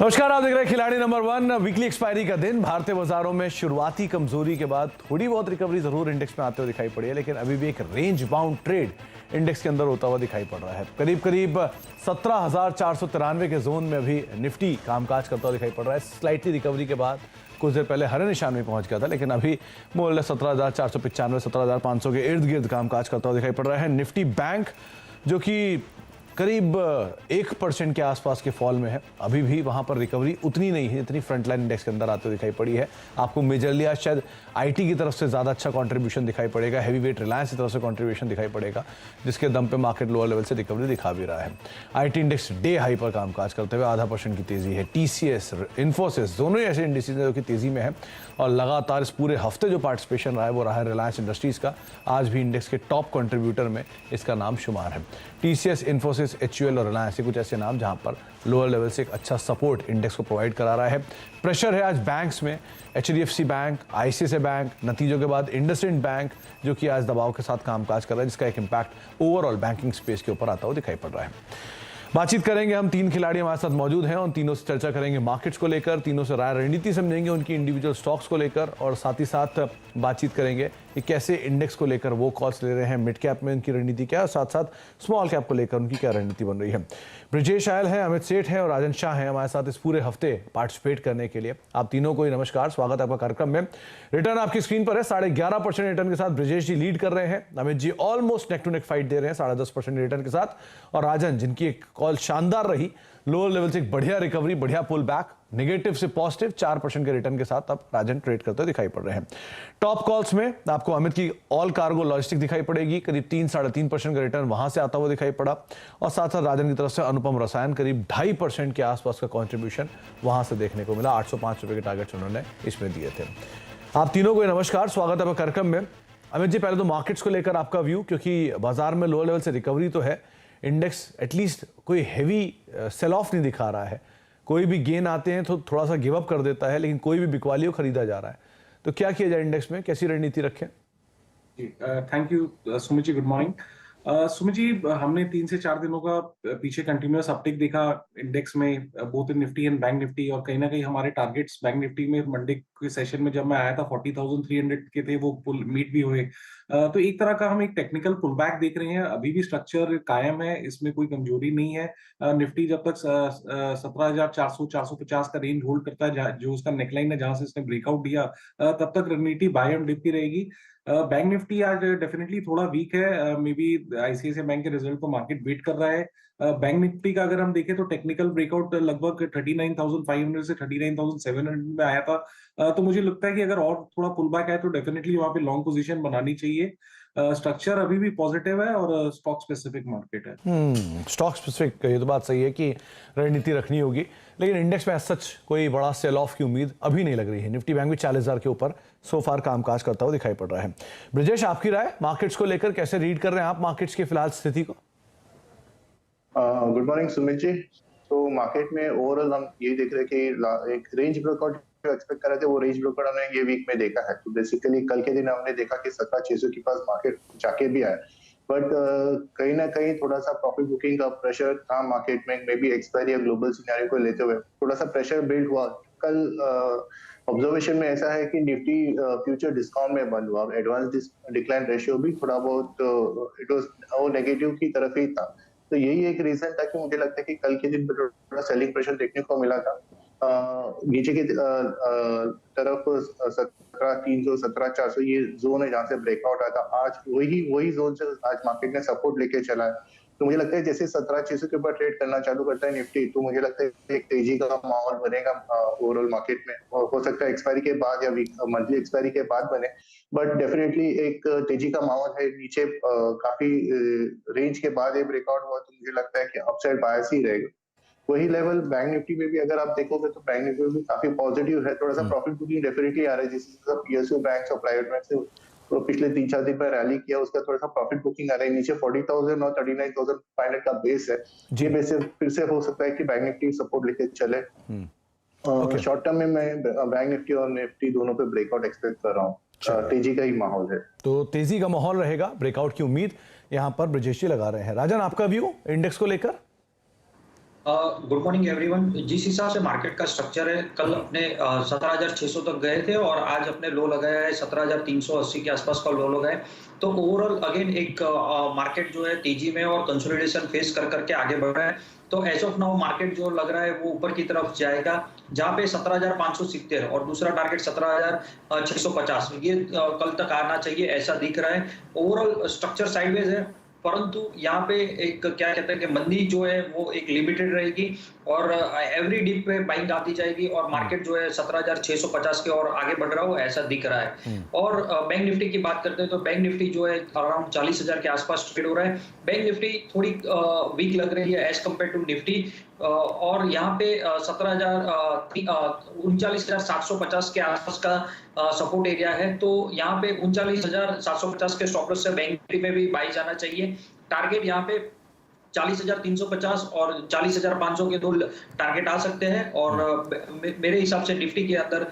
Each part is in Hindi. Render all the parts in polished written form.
नमस्कार, आप देख रहे हैं खिलाड़ी नंबर 1। वीकली एक्सपायरी का दिन। भारतीय बाजारों में शुरुआती कमजोरी के बाद थोड़ी बहुत रिकवरी जरूर इंडेक्स में आते हुए दिखाई पड़ी है, लेकिन अभी भी एक रेंज बाउंड ट्रेड इंडेक्स के अंदर होता हुआ दिखाई पड़ रहा है। करीब करीब 17,493 के जोन में अभी निफ्टी कामकाज करता हुआ दिखाई पड़ रहा है। स्लाइटली रिकवरी के बाद कुछ देर पहले हरे निशान में पहुंच गया था, लेकिन अभी मूल्य 17,495 17,500 के इर्द गिर्द कामकाज करता हुआ दिखाई पड़ रहा है। निफ्टी बैंक जो कि करीब 1% के आसपास के फॉल में है, अभी भी वहां पर रिकवरी उतनी नहीं है जितनी फ्रंटलाइन इंडेक्स के अंदर आते हुए दिखाई पड़ी है। आपको मेजरली आज शायद आईटी की तरफ से ज्यादा अच्छा कंट्रीब्यूशन दिखाई पड़ेगा, हैवी वेट रिलायंस की तरफ से कंट्रीब्यूशन दिखाई पड़ेगा, जिसके दम पे मार्केट लोअर लेवल से रिकवरी दिखा भी रहा है। आईटी इंडेक्स डे हाई पर कामकाज करते हुए 0.5% की तेजी है। टीसीएस, इन्फोसिस दोनों ही ऐसे इंडिसेज हैं जो कि तेजी में है और लगातार इस पूरे हफ्ते जो पार्टिसिपेशन रहा है वो रहा है रिलायंस इंडस्ट्रीज का। आज भी इंडेक्स के टॉप कंट्रीब्यूटर में इसका नाम शुमार है। टीसीएस, इन्फोसिस, एचयूएल और रिलायंस, कुछ ऐसे नाम जहां पर लोअर लेवल से एक अच्छा सपोर्ट इंडेक्स को प्रोवाइड करा रहा है। प्रेशर है आज बैंक्स में। एचडीएफसी बैंक, आईसीआईसीआई बैंक, नतीजों के बाद इंडसइंड बैंक जो कि आज दबाव के साथ कामकाज कर रहा है, जिसका एक इम्पैक्ट ओवरऑल बैंकिंग स्पेस के ऊपर आता हुआ दिखाई पड़ रहा है। बातचीत करेंगे हम, 3 खिलाड़ी हमारे साथ मौजूद हैं, उन तीनों से चर्चा करेंगे मार्केट्स को लेकर, तीनों से राय रणनीति समझेंगे उनकी इंडिविजुअल स्टॉक्स को लेकर, और साथ ही साथ बातचीत करेंगे कि कैसे इंडेक्स को लेकर वो कॉल्स ले रहे हैं, मिड कैप में उनकी रणनीति क्या है, और साथ साथ स्मॉल कैप को लेकर उनकी क्या रणनीति बन रही है। ब्रजेश आयल है, अमित सेठ है और राजन शाह है हमारे साथ इस पूरे हफ्ते पार्टिसिपेट करने के लिए। आप तीनों को ही नमस्कार, स्वागत है आपका कार्यक्रम में। रिटर्न आपकी स्क्रीन पर है, 11.5% रिटर्न के साथ ब्रजेश जी लीड कर रहे हैं, Amit ji almost neck to neck fight दे रहे हैं 10.5% रिटर्न के साथ, और राजन जिनकी एक कॉल शानदार रही, लोअर लेवल से एक बढ़िया रिकवरी, बढ़िया पुल बैक, नेगेटिव से पॉजिटिव 4% के रिटर्न के साथ अब राजन ट्रेड करते हुए दिखाई पड़ रहे हैं। टॉप कॉल्स में आपको अमित की ऑल कार्गो लॉजिस्टिक दिखाई पड़ेगी, करीब 3-3.5% का रिटर्न वहां से आता हुआ दिखाई पड़ा, और साथ साथ राजन की तरफ से अनुपम रसायन करीब 2.5% के आसपास का कॉन्ट्रीब्यूशन वहां से देखने को मिला। 805 रुपए के टारगेट उन्होंने इसमें दिए थे। आप तीनों को नमस्कार, स्वागत है आपका कार्यक्रम में। अमित जी, पहले तो मार्केट्स को लेकर आपका व्यू, क्योंकि बाजार में लोअर लेवल से रिकवरी तो है, इंडेक्स एटलीस्ट कोई हेवी सेल ऑफ नहीं दिखा रहा है, कोई भी गेन आते हैं तो थोड़ा सा गिव अप कर देता है, लेकिन कोई भी बिकवालियों खरीदा जा रहा है, तो क्या किया जाए इंडेक्स में, कैसी रणनीति रखें? Thank you Sumit ji, good morning. Sumit ji, हमने 3 से 4 दिनों का पीछे कंटिन्यूअस अपटिक देखा इंडेक्स में, both in Nifty and Bank Nifty, और कहीं ना कहीं हमारे टारगेट्स बैंक निफ्टी में मंडे के सेशन में जब मैं आया था 40,300 के थे, वो पुल मीट भी हुए। तो एक तरह का हम एक टेक्निकल पुल बैक देख रहे हैं। अभी भी स्ट्रक्चर कायम है, इसमें कोई कमजोरी नहीं है। निफ्टी जब तक 17,400 450 का रेंज होल्ड करता है, जो उसका नेकलाइन है जहां से इसने ब्रेकआउट दिया, तब तक रणनीति बाय एंड डिप की रहेगी। बैंक निफ्टी आज डेफिनेटली थोड़ा वीक है, मे बी आईसीआईसीआई बैंक के रिजल्ट को मार्केट वेट कर रहा है। बैंक निफ्टी का अगर हम देखें तो टेक्निकल ब्रेकआउट लगभग 39,500 से 39,700 में आया था। तो मुझे लगता है कि अगर और थोड़ा पुल बैक आए तो डेफिनेटली वहां पे लॉन्ग पोजीशन बनानी चाहिए। स्ट्रक्चर अभी भी पॉजिटिव है और स्टॉक स्पेसिफिक मार्केट है। स्टॉक स्पेसिफिक, ये तो बात सही है कि रणनीति रखनी होगी, लेकिन इंडेक्स में सच कोई बड़ा सेल ऑफ की उम्मीद अभी नहीं लग रही है। निफ्टी बैंक भी 40,000 के ऊपर सो फार कामकाज करता हुआ दिखाई पड़ रहा है। ब्रजेश, आपकी राय मार्केट्स को लेकर, कैसे रीड कर रहे हैं आप मार्केट्स की फिलहाल स्थिति को? गुड मॉर्निंग सुमित जी। तो मार्केट में ओवरऑल हम ये देख रहे हैं कि एक रेंज ब्रेकआउट जो एक्सपेक्ट कर रहे थे, वो रेंज ब्रेकआउट हमने ये वीक में देखा है। तो बेसिकली कल के दिन हमने देखा कि 17,600 के पास मार्केट जाके भी आया, बट कहीं ना कहीं थोड़ा सा प्रॉफिट बुकिंग का प्रेशर था मार्केट में, मे बी एक्सपायरी या ग्लोबल सिनेरियो को लेते हुए थोड़ा सा प्रेशर बिल्ड हुआ। कल ऑब्जर्वेशन में ऐसा है कि निफ्टी फ्यूचर डिस्काउंट में बंद हुआ, एडवांस डिक्लाइन रेशियो भी थोड़ा बहुत इट वाज नेगेटिव की तरफ ही था। तो यही एक रीजन था कि मुझे लगता है कि कल के दिन थोड़ा सेलिंग प्रेशर देखने को मिला था। नीचे की तरफ 17,300 17,400 ये जोन है जहां से ब्रेकआउट आया था। आज वही जोन से आज मार्केट ने सपोर्ट लेके चला है। तो मुझे लगता है जैसे 17,600 के ऊपर ट्रेड करना चालू करता है निफ्टी, तो मुझे लगता है एक तेजी का माहौल बनेगा ओवरऑल मार्केट में। हो सकता है एक्सपायरी के बाद या मंथली एक्सपायरी के बाद बने, बट डेफिनेटली एक तेजी का माहौल है। नीचे काफी रेंज के बाद ये ब्रेकआउट हुआ, तो मुझे लगता है कि अपसाइड बायस ही रहेगा। वही लेवल बैंक निफ्टी में भी अगर आप देखोगे तो बैंक निफ्टी में भी काफी पॉजिटिव है, थोड़ा सा प्रॉफिट बुकिंग डेफिनेटली आ रहा है। जिससे पीएसयू बैंक और प्राइवेट बैंक से तो पिछले 3-4 दिन में रैली किया, उसका थोड़ा सा प्रॉफिट बुकिंग आ रहा है। नीचे 40,000 और 39,500 का बेस है, ये बेस से फिर से हो सकता है कि बैंक निफ्टी सपोर्ट लेके चले। शॉर्ट टर्म में मैं बैंक निफ्टी और निफ्टी दोनों पे ब्रेकआउट एक्सपेक्ट कर रहा हूँ। तेजी का ही माहौल है, तो तेजी का माहौल रहेगा, ब्रेकआउट की उम्मीद यहाँ पर ब्रजेश जी लगा रहे हैं। राजन, आपका व्यू इंडेक्स को लेकर? Good morning everyone. जिस हिसाब से मार्केट का स्ट्रक्चर है, कल अपने 17,600 तक गए थे और आज अपने लो लगाया है 17,380 के आसपास का लो लगाया। तो ओवरऑल अगेन एक मार्केट जो है तेजी में और कंसोलिडेशन फेस कर करके आगे बढ़ रहा है। तो एज ऑफ नाउ मार्केट जो लग रहा है वो ऊपर की तरफ जाएगा, जहां पे 17,570 और दूसरा टारगेट 17,650 ये कल तक आना चाहिए, ऐसा दिख रहा है। ओवरऑल स्ट्रक्चर साइडवेज है, परंतु यहाँ पे एक क्या कहते हैं कि मंदी जो है वो एक लिमिटेड रहेगी और एवरी डिप पे बाइंग आती जाएगी और मार्केट जो है 17,650 के और आगे बढ़ रहा हो ऐसा दिख रहा है। और बैंक निफ्टी की बात करते हैं तो बैंक निफ्टी जो है अराउंड 40,000 के आसपास ट्रेड हो रहा है। बैंक निफ्टी थोड़ी वीक लग रही है एज कम्पेयर टू निफ्टी और यहाँ पे 39,750 के आसपास का सपोर्ट एरिया है। तो यहाँ पे 39,750 के स्टॉप लॉस से बैंक निफ्टी में भी बाई जाना चाहिए। टारगेट यहाँ पे 40,350 और 40,500 के दो टारगेट आ सकते हैं और मेरे हिसाब से निफ्टी के अंदर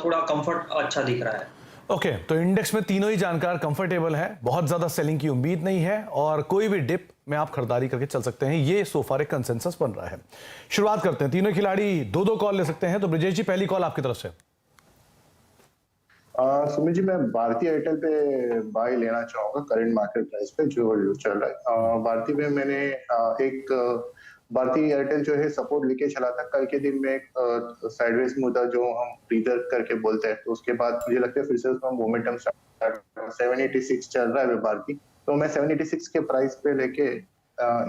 थोड़ा कंफर्ट अच्छा दिख रहा है। ओके, तो इंडेक्स में तीनों ही जानकार कंफर्टेबल है, बहुत ज्यादा सेलिंग की उम्मीद नहीं है और कोई भी डिप में आप खरीदारी करके चल सकते हैं, ये सो फार एक कंसेंसस बन रहा है। शुरुआत करते हैं, तीनों खिलाड़ी दो दो कॉल ले सकते हैं। तो ब्रिजेश जी, पहली कॉल आपकी तरफ से। सुमित जी, मैं भारतीय एयरटेल पे बाय लेना चाहूंगा करंट मार्केट प्राइस पे जो चल रहा है। भारतीय में मैंने एक भारतीय एयरटेल जो है सपोर्ट लेके चला था, कल के दिन में एक साइडवेज मुद्दा जो हम ब्रीदर करके बोलते हैं, तो उसके बाद मुझे लगता है फिर से उसका मोमेंटम 786 चल रहा है भारतीय, तो मैं 786 के प्राइस पे लेके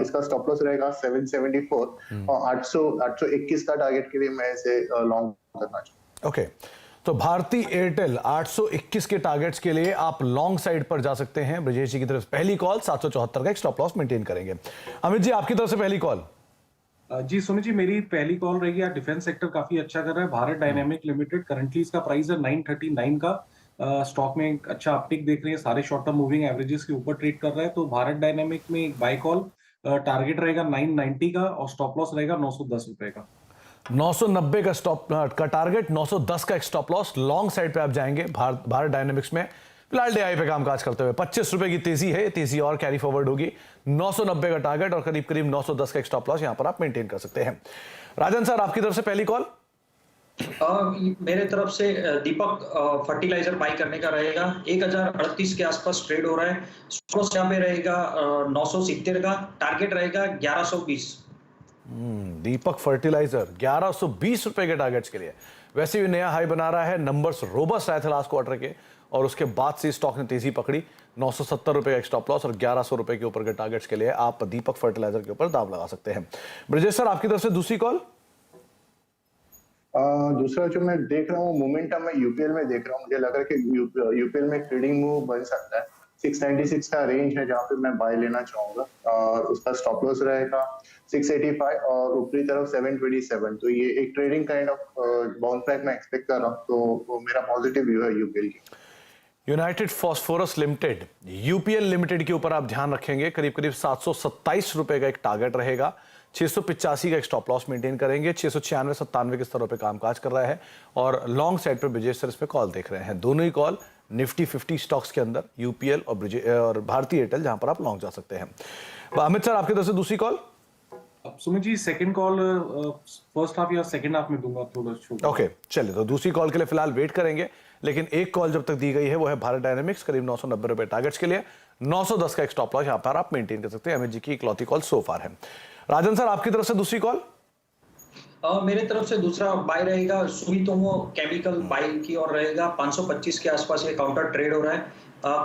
इसका स्टॉप लॉस रहेगा 774 और 821 का टारगेट के लिए मैं इसे लॉन्ग करना चाहूंगा। ओके, तो भारतीय एयरटेल 821 के टारगेट्स के लिए आप लॉन्ग साइड पर जा सकते हैं। ब्रिजेश जी की तरफ पहली कॉल 774 का एक स्टॉप लॉस मेंटेन करेंगे। अमित जी, आपकी तरफ से पहली कॉल। जी सुमित जी, मेरी पहली कॉल रहेगी। यार डिफेंस सेक्टर काफी अच्छा कर रहा है। भारत डायनेमिक लिमिटेड करंटली इसका प्राइस है 939 का। स्टॉक में एक अच्छा अपटिक देख रहे हैं, सारे शॉर्ट टर्म मूविंग एवरेजेस के ऊपर ट्रेड कर रहा है। तो भारत डायनेमिक में एक बाय कॉल, टारगेट रहेगा 990 का और स्टॉप लॉस रहेगा 910 रुपए का। 990 का स्टॉप का टारगेट, 910 का एक स्टॉप लॉस। लॉन्ग साइड पे आप जाएंगे भारत डायनेमिक्स में। फिलहाल डीआई पे कामकाज करते हुए 25 रुपए की तेजी है, तेजी और कैरी फॉरवर्ड होगी। 990 का टारगेट और करीब करीब 910 का एक स्टॉप लॉस यहां पर आप मेंटेन कर सकते हैं। राजन सर, आपकी तरफ से पहली कॉल। मेरे तरफ से दीपक फर्टिलाइजर बाई करने का रहेगा। 1038 के आसपास ट्रेड हो रहा है। स्टॉप लॉस यहाँ पे रहेगा 970 का, टारगेट रहेगा 1120। दीपक फर्टिलाइजर 1120 रुपए के टारगेट्स के लिए वैसे भी नया हाई बना रहा है। नंबर्स रोबस्ट आए थे लास्ट क्वार्टर के और उसके बाद से स्टॉक ने तेजी पकड़ी। 970 रुपए का एक स्टॉप लॉस और 1100 रुपए के ऊपर के टारगेट्स के लिए आप दीपक फर्टिलाइजर के ऊपर दाव लगा सकते हैं। ब्रिजेश सर, आपकी तरफ से दूसरी कॉल। दूसरा जो मैं देख रहा हूँ मोमेंटम में यूपीएल में देख रहा हूँ, मुझे लग रहा है कि यूपीएल में ट्रेडिंग मूव बन सकता है। 696 का रेंज है जहाँ पे मैं बाय लेना चाहूंगा और उसका स्टॉप लॉस रहेगा 685 और ऊपरी तरफ 727। तो ये एक trading kind of bounce back मैं एक्सपेक्ट कर रहा हूँ, तो मेरा पॉजिटिव व्यू है यूपीएल की। United phosphorus limited, UPL limited के ऊपर आप ध्यान रखेंगे। करीब करीब 727 रुपए का एक टारगेट रहेगा। 685 का एक स्टॉप लॉस मेंटेन करेंगे। 696-97 के स्तरों पे कामकाज कर रहा है और लॉन्ग साइड पे ब्रिजेश सर इस पे कॉल देख रहे हैं। दोनों ही कॉल निफ्टी 50 स्टॉक्स के अंदर, यूपीएल और भारतीय एयरटेल, जहां पर आप लॉन्ग जा सकते हैं। अमित सर, आपकी तरफ से दूसरी call. Sumit ji, second call first half या सेकंड हाफ में दूंगा थोड़ा। ओके, चलिए, तो दूसरी कॉल के लिए फिलहाल वेट करेंगे, लेकिन एक कॉल जब तक दी गई है वो है भारत डायनेमिक्स, करीब 990 रुपए टारगेट्स के लिए। 910 का एक स्टॉप लॉस यहां पर आप मेंटेन कर सकते हैं। अमित जी की इकलौती कॉल सो फार है। राजन सर, आपकी तरफ से दूसरी कॉल। मेरे तरफ से दूसरा बाय रहेगा सुमितोमो केमिकल बाय की और रहेगा 525 के आसपास ये काउंटर ट्रेड हो रहा है।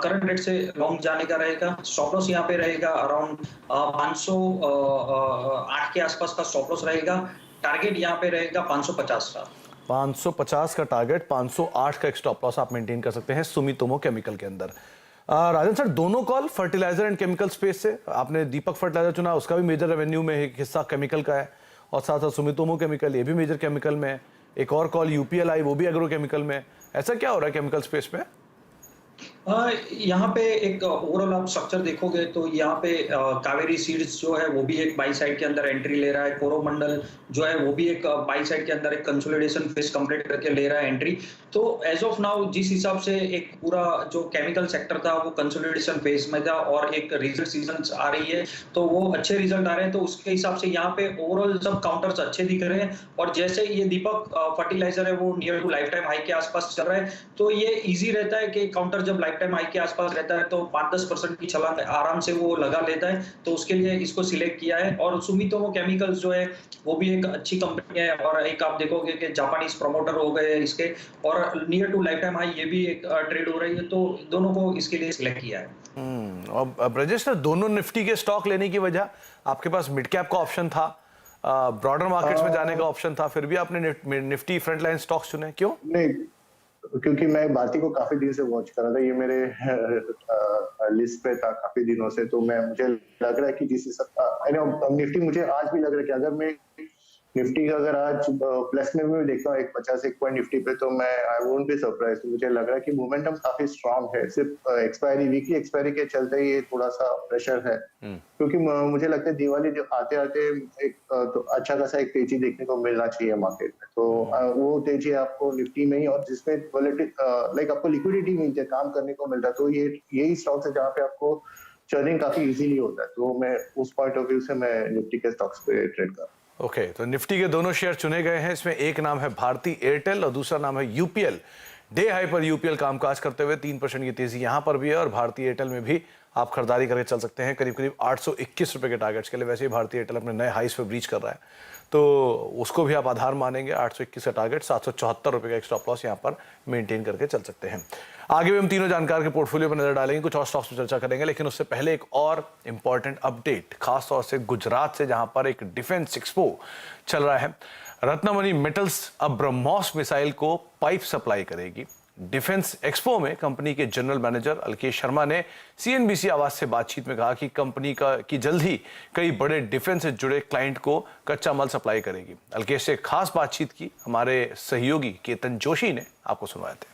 करंट रेट से लॉन्ग जाने का रहेगा। स्टॉप लॉस यहाँ पे रहेगा अराउंड 508 के आसपास का स्टॉप लॉस रहेगा। टारगेट यहाँ पे रहेगा 550 का। 550 का टारगेट, 508 का एक स्टॉप लॉस आप मेंटेन कर सकते हैं सुमितोमो केमिकल के अंदर। राजन सर, दोनों call fertiliser and chemical space से। आपने दीपक फर्टिलाइजर चुना, उसका भी मेजर रेवेन्यू में एक हिस्सा केमिकल का है और साथ साथ सुमितोमो केमिकल, ये भी मेजर केमिकल में है। एक और कॉल यूपीएल आई, वो भी एग्रो केमिकल में। ऐसा क्या हो रहा है केमिकल स्पेस में? यहाँ पे एक ओवरऑल आप स्ट्रक्चर देखोगे तो यहाँ पे कावेरी सीड्स जो है वो भी एक बाई साइड के अंदर एंट्री ले रहा है। कोरोमंडल जो है वो भी एक बाई साइड के अंदर एक कंसोलिडेशन फेस कंप्लीट करके ले रहा है एंट्री। तो एज ऑफ नाउ जिस हिसाब से एक पूरा जो केमिकल सेक्टर था वो कंसोलिडेशन फेज में था और एक रिजल्ट सीजन आ रही है, तो वो अच्छे रिजल्ट आ रहे हैं, तो उसके हिसाब से यहाँ पे ओवरऑल सब काउंटर्स अच्छे दिख रहे हैं। और जैसे ये दीपक फर्टिलाइजर है वो near to life time high के आसपास चल रहा है, तो ये इजी रहता है कि काउंटर जब लाइफ टाइम हाई के आसपास रहता है तो 5-10% की छलांग आराम से वो लगा लेता है, तो उसके लिए इसको सिलेक्ट किया है। और सुमितोमो केमिकल्स जो है वो भी एक अच्छी कंपनी है, और एक आप देखोगे कि जापानीज प्रमोटर हो गए इसके, और near to life time high ये भी एक ट्रेड हो रही है, तो दोनों को इसके लिए सिलेक्ट किया है। अब ब्रजेश सर, दोनों निफ्टी के स्टॉक लेने की वजह, आपके पास मिड कैप का ऑप्शन था, ब्रॉडर मार्केट्स में जाने का ऑप्शन था, फिर भी आपने निफ्टी फ्रंटलाइन स्टॉक्स चुने, क्यों? नहीं, क्योंकि मैं भारती को काफी दिन से वॉच कर रहा था, ये मेरे लिस्ट पे था काफी दिनों से, तो मुझे लग रहा है कि जिस हिसाब निफ्टी, मुझे आज भी लग रहा है कि अगर मैं निफ्टी का अगर आज प्लस में भी देखता हूँ 150 पॉइंट निफ्टी पे, तो मैं आई वोंट बी सरप्राइज। तो मुझे लग रहा है कि मोमेंटम काफी स्ट्रांग है, सिर्फ वीकली एक्सपायरी के चलते ही थोड़ा सा प्रेशर है, क्योंकि मुझे लगता है दिवाली जो आते आते एक तो अच्छा खासा एक तेजी देखने को मिलना चाहिए मार्केट में, तो वो तेजी आपको निफ्टी में ही, और जिसमें लाइक आपको लिक्विडिटी मिलती है, काम करने को मिलता है, तो ये यही स्टॉक्स है जहाँ पे आपको चर्निंग काफी इजीली होता है। तो मैं उस पॉइंट ऑफ व्यू से मैं निफ्टी के स्टॉक्स पे ट्रेड कर रहा हूँ। ओके, तो निफ्टी के दोनों शेयर चुने गए हैं। इसमें एक नाम है भारती एयरटेल और दूसरा नाम है यूपीएल। डे हाई पर यूपीएल कामकाज करते हुए 3% की तेजी यहां पर भी है, और भारतीय एयरटेल में भी आप खरीदारी करके चल सकते हैं करीब करीब 821 रुपए के टारगेट्स के लिए। वैसे ही भारतीय एयरटेल अपने नए हाईस पे ब्रीच कर रहा है, तो उसको भी आप आधार मानेंगे। 821 का टारगेट, 774 रुपए का एक स्टॉप लॉस यहाँ पर मेंटेन करके चल सकते हैं। आगे भी हम तीनों जानकार के पोर्टफोलियो पर नजर डालेंगे, कुछ और स्टॉक्स पर चर्चा करेंगे, लेकिन उससे पहले एक और इंपॉर्टेंट अपडेट, खासतौर से गुजरात से, जहां पर एक डिफेंस एक्सपो चल रहा है। रत्नमणि मेटल्स अब ब्रह्मोस मिसाइल को पाइप सप्लाई करेगी। डिफेंस एक्सपो में कंपनी के जनरल मैनेजर अलकेश शर्मा ने सीएनबीसी आवाज से बातचीत में कहा कि कंपनी की जल्द ही कई बड़े डिफेंस से जुड़े क्लाइंट को कच्चा माल सप्लाई करेगी। अलकेश से खास बातचीत की हमारे सहयोगी केतन जोशी ने, आपको सुनवाए थे।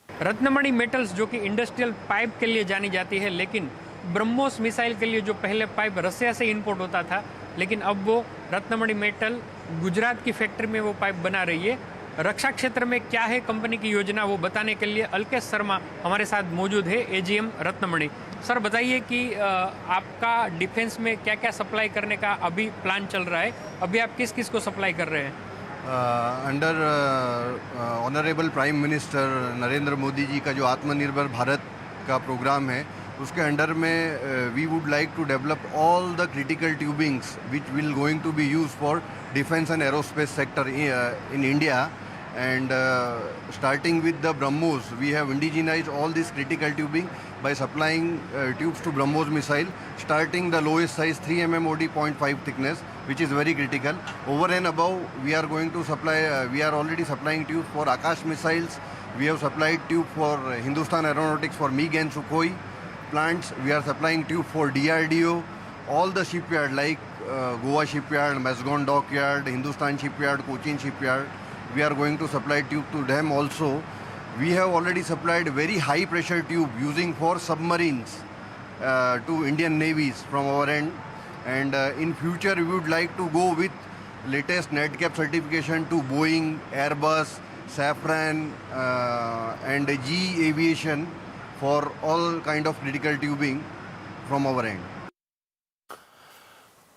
रत्नमणि मेटल्स जो कि इंडस्ट्रियल पाइप के लिए जानी जाती है, लेकिन ब्रह्मोस मिसाइल के लिए जो पहले पाइप रसिया से इंपोर्ट होता था, लेकिन अब वो रत्नमणि मेटल गुजरात की फैक्ट्री में वो पाइप बना रही है। रक्षा क्षेत्र में क्या है कंपनी की योजना, वो बताने के लिए अलकेश शर्मा हमारे साथ मौजूद है, एजीएम रत्नमणि। सर बताइए कि आपका डिफेंस में क्या क्या सप्लाई करने का अभी प्लान चल रहा है, अभी आप किस किस को सप्लाई कर रहे हैं? Under honourable Prime Minister Narendra Modi ji का जो आत्मनिर्भर भारत का प्रोग्राम है, उसके अंडर में we would like to develop all the critical tubings which will going to be use for defence and aerospace sector in India. And starting with the BrahMos, we have indigenized all this critical tubing by supplying tubes to BrahMos missile, starting the lowest size 3 mm OD 0.5 thickness, which is very critical. Over and above, we are going to supply, we are already supplying tubes for Akash missiles. We have supplied tube for Hindustan Aeronautics for MiG and Sukhoi plants. We are supplying tube for DRDO. All the shipyard like Goa shipyard, Mazagon dockyard, Hindustan shipyard, Cochin shipyard, we are going to supply tube to them also. We have already supplied very high pressure tube using for submarines to Indian navies from our end, and in future we would like to go with latest NEDCAP certification to Boeing, Airbus, Safran and GE Aviation for all kind of critical tubing from our end.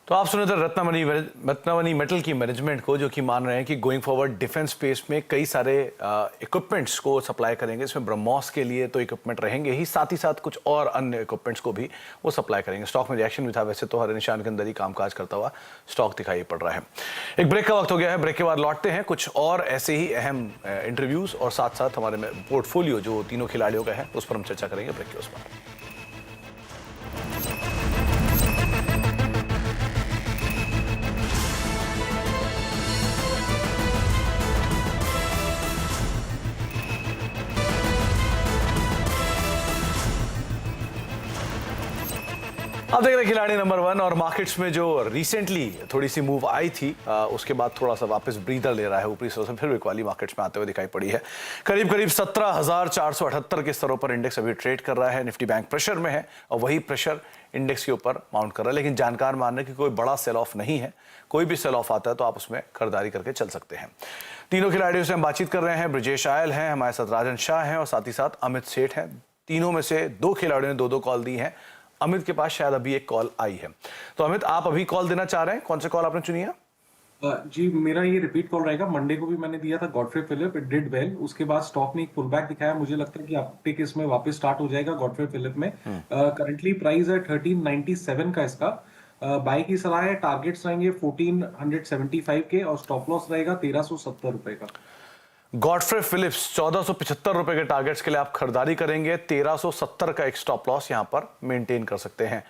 तो आप सुने थे रत्नमणि मेटल की मैनेजमेंट को, जो कि मान रहे हैं कि गोइंग फॉरवर्ड डिफेंस स्पेस में कई सारे इक्विपमेंट्स को सप्लाई करेंगे। इसमें ब्रह्मोस के लिए तो इक्विपमेंट रहेंगे ही, साथ ही साथ कुछ और अन्य इक्विपमेंट्स को भी वो सप्लाई करेंगे। स्टॉक में रिएक्शन भी था, वैसे तो हरे निशान के अंदर ही कामकाज करता हुआ स्टॉक दिखाई पड़ रहा है। एक ब्रेक का वक्त हो गया है, ब्रेक के बाद लौटते हैं, कुछ और ऐसे ही अहम इंटरव्यूज और साथ साथ हमारे पोर्टफोलियो जो तीनों खिलाड़ियों का है उस पर हम चर्चा करेंगे ब्रेक के उस पर। अब देख रहे खिलाड़ी नंबर 1, और मार्केट्स में जो रिसेंटली थोड़ी सी मूव आई थी उसके बाद थोड़ा सा वापस ब्रीदर ले रहा है, ऊपरी स्तरों से फिर क्वाली मार्केट्स में आते हुए दिखाई पड़ी है। करीब करीब 17,478 के स्तरों पर इंडेक्स अभी ट्रेड कर रहा है। निफ्टी बैंक प्रेशर में है और वही प्रेशर इंडेक्स के ऊपर माउंट कर रहा है, लेकिन जानकार मान रहे कि कोई बड़ा सेल ऑफ नहीं है। कोई भी सेल ऑफ आता है तो आप उसमें खरीदारी करके चल सकते हैं। तीनों खिलाड़ियों से हम बातचीत कर रहे हैं। ब्रिजेश आयल हैं, हमारे साथ राजन शाह हैं और साथ ही साथ अमित सेठ हैं। तीनों में से दो खिलाड़ियों ने दो कॉल दी हैं। अमित के पास शायद अभी एक कॉल आई है, तो अमित आप अभी कॉल देना चाह रहे हैं, कौन सा कॉल आपने चुनी है? जी मेरा ये रिपीट कॉल रहेगा। मंडे को भी मैंने दिया था Godfrey Phillips, it did well. उसके बाद स्टॉक ने एक पुल बैक दिखाया। मुझे लगता है कि अपटिक इसमें वापस स्टार्ट हो जाएगा गॉडफ्रे फिलिप में। करंटली प्राइस है 1397 का इसका। बाय की सलाह है। टारगेट्स रहेंगे 1475 के और स्टॉप लॉस रहेगा 1370 रुपए का। गॉडफ्रे फिलिप्स 1475 रुपए के टारगेट्स के लिए आप खरीदारी करेंगे। 1370 का एक स्टॉप लॉस यहां पर मेंटेन कर सकते हैं।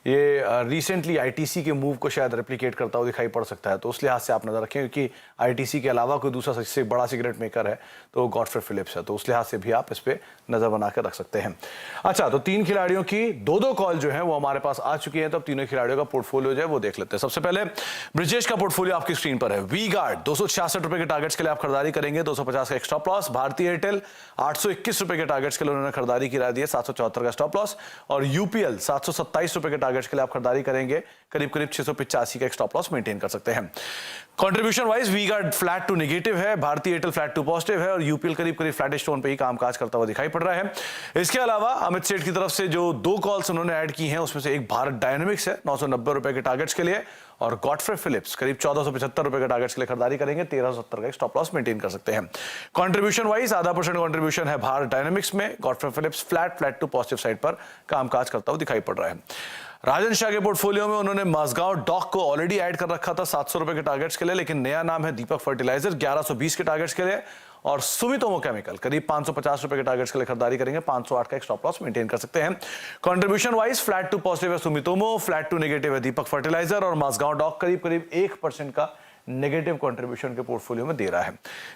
ये रिसेंटली आईटीसी के मूव को शायद रेप्लिकेट करता हुआ दिखाई पड़ सकता है, तो उस लिहाज से आप नजर रखें, क्योंकि आईटीसी के अलावा कोई दूसरा सबसे बड़ा सिगरेट मेकर है तो गॉडफ्रे फिलिप्स है, तो उस लिहाज से भी आप इस पे नजर बनाकर रख सकते हैं। अच्छा, तो तीन खिलाड़ियों की दो कॉल जो है वो हमारे पास आ चुकी है, तो अब तीनों खिलाड़ियों का पोर्टफोलियो जो है वो देख लेते हैं। सबसे पहले ब्रिजेश का पोर्टफोलियो आपकी स्क्रीन पर है। वी गार्ड 266 रुपए के टारगेट्स के लिए आप खरीदारी करेंगे, 250 का एक स्टॉप लॉस। भारतीय एयरटेल 821 रुपए के टारगेट्स के लिए उन्होंने खरीदारी की राय दी है, 774 का स्टॉप लॉस। और यूपीएल 727 रुपए के टारगेट्स के लिए आप खरीदारी करेंगे, करीब 685 का एक स्टॉप लॉस मेंटेन कर सकते हैं। Contribution wise V Guard flat to negative है, Bharti Airtel flat to positive है और यूपीएल करीब फ्लैटिश टोन पे ही कामकाज करता हुआ दिखाई पड़ रहा है। इसके अलावा अमित सेठ की तरफ से जो दो कॉल्स उन्होंने ऐड की हैं उसमें से एक भारत डायनेमिक्स है 990 रुपए के टारगेट्स के लिए, और गॉडफ्रे फिलिप्स करीब 1475 रुपए के टारगेट्स के लिए खरीदारी करेंगे, 1370 का एक स्टॉप लॉस मेंटेन कर सकते हैं। कंट्रीब्यूशन वाइज 0.5% कंट्रीब्यूशन है भारत डायनेमिक्स में, Godfrey Phillips flat to positive side पर कामकाज करता हुआ दिखाई पड़ रहा है। राजन शाह के पोर्टफोलियो में उन्होंने माझगांव डॉक को ऑलरेडी ऐड कर रखा था 700 रुपए के टारगेट्स के लिए, लेकिन नया नाम है दीपक फर्टिलाइजर 1120 के टारगेट्स के लिए, और सुमितोमो केमिकल करीब 550 रुपए के टारगेट्स के लिए खरीदारी करेंगे, 508 का एक स्टॉप लॉस मेंटेन कर सकते हैं। Contribution wise flat to positive है सुमितोमो, फ्लैट टू नेगेटिव है दीपक फर्टिलाइजर, और माझगांव डॉक करीब 1% का नेगेटिव कंट्रीब्यूशन के पोर्टफोलियो में दे रहा है।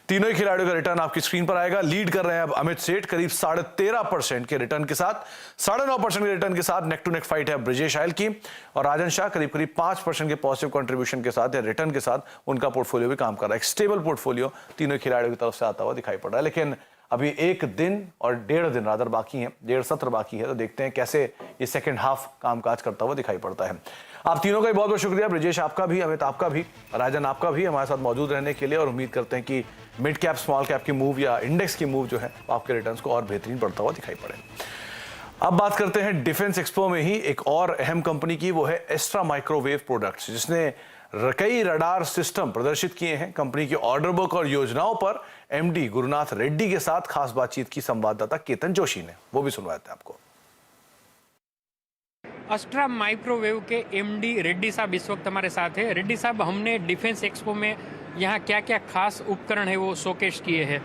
तीनों ही खिलाड़ियों का रिटर्न आपकी स्क्रीन पर आएगा। लीड कर रहे हैं अब अमित सेठ करीब 13.5% के रिटर्न के साथ, 9.5% के रिटर्न के साथ नेक टू नेक फाइट है ब्रिजेश आयल की, और राजन शाह करीब 5% के पॉजिटिव कंट्रीब्यूशन के साथ या रिटर्न के साथ उनका पोर्टफोलियो भी काम कर रहा है। एक स्टेबल पोर्टफोलियो तीनों खिलाड़ियों की तरफ से आता हुआ दिखाई पड़ रहा है, लेकिन अभी एक दिन और 1.5 दिन रादर बाकी है, 1.5 सत्र बाकी है, तो देखते हैं कैसे ये सेकंड हाफ कामकाज करता हुआ दिखाई पड़ता है। आप तीनों का बहुत बहुत शुक्रिया, ब्रिजेश आपका भी, अमित आपका भी, राजन आपका भी हमारे साथ मौजूद रहने के लिए, और उम्मीद करते हैं कि मिड कैप स्मॉल कैप की मूव या इंडेक्स की मूव जो है आपके रिटर्न्स को और बेहतरीन बढ़ता हुआ दिखाई पड़े। अब बात करते हैं डिफेंस एक्सपो में ही एक और अहम कंपनी की, वो है एस्ट्रा माइक्रोवेव प्रोडक्ट्स, जिसने कई रडार सिस्टम प्रदर्शित किए हैं। कंपनी की ऑर्डर बुक और योजनाओं पर एमडी गुरुनाथ रेड्डी के साथ खास बातचीत की संवाददाता केतन जोशी ने, वो भी सुनवाते हैं आपको। एस्ट्रा माइक्रोवेव के एमडी रेड्डी साहब इस वक्त हमारे साथ है। रेड्डी साहब, हमने डिफेंस एक्सपो में यहाँ क्या क्या खास उपकरण है वो शोकेस किए हैं?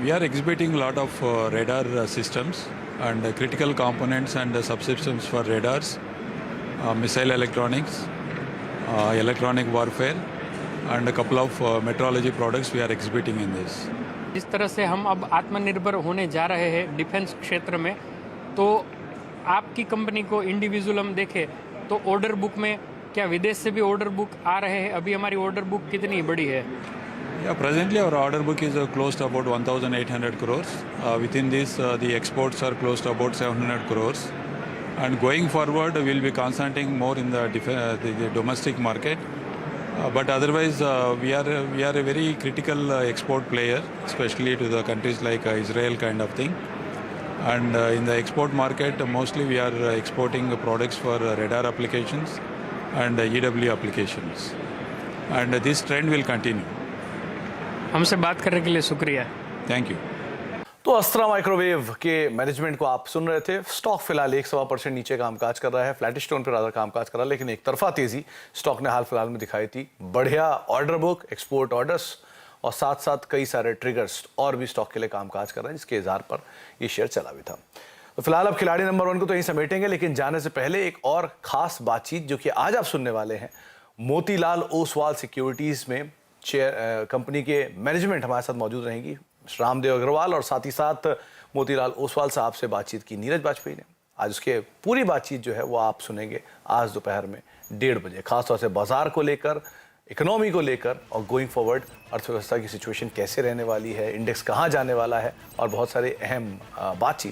We are exhibiting a lot of radar systems and critical components and subsystems for radars, missile electronics, electronic warfare, and a couple of metrology products we are exhibiting in this. जिस तरह से हम अब आत्मनिर्भर होने जा रहे हैं डिफेंस क्षेत्र में, तो आपकी कंपनी को इंडिविजुअल हम देखें तो ऑर्डर बुक में क्या विदेश से भी ऑर्डर बुक आ रहे हैं? अभी हमारी ऑर्डर बुक कितनी बड़ी है? Yeah, presently our order book is close to about 1,800 crores. Within this, the exports are close to about 700 crores. And going forward, we'll be concentrating more in the domestic market. But otherwise, we are a very critical export player, especially to the countries like Israel kind of thing. And in the export market, mostly we are exporting products for radar applications and EW applications. And this trend will continue. हमसे बात करने के लिए शुक्रिया। Thank you. तो एस्ट्रा माइक्रोवेव के मैनेजमेंट को आप सुन रहे थे। स्टॉक फिलहाल 1-1.25% नीचे कामकाज कर रहा है, फ्लैटिश टोन पर ज्यादा कामकाज कर रहा है, लेकिन एक तरफा तेजी स्टॉक ने हाल फिलहाल में दिखाई थी। बढ़िया ऑर्डर बुक, एक्सपोर्ट ऑर्डर्स और साथ साथ कई सारे ट्रिगर्स और भी स्टॉक के लिए कामकाज कर रहे हैं, जिसके इज़हार पर ये शेयर चला भी था। तो फिलहाल अब खिलाड़ी नंबर 1 को तो यहीं समेटेंगे, लेकिन जाने से पहले एक और खास बातचीत जो कि आज आप सुनने वाले हैं। मोतीलाल ओसवाल सिक्योरिटीज में कंपनी के मैनेजमेंट हमारे साथ मौजूद रहेंगी, रामदेव अग्रवाल, और साथ ही साथ मोतीलाल ओसवाल साहब से बातचीत की नीरज वाजपेयी ने। आज उसके पूरी बातचीत जो है वो आप सुनेंगे आज दोपहर में 1:30 बजे, खासतौर से बाजार को लेकर, इकोनॉमी को लेकर और गोइंग फॉरवर्ड अर्थव्यवस्था की सिचुएशन कैसे रहने वाली है, इंडेक्स कहाँ जाने वाला है, और बहुत सारे अहम बातचीत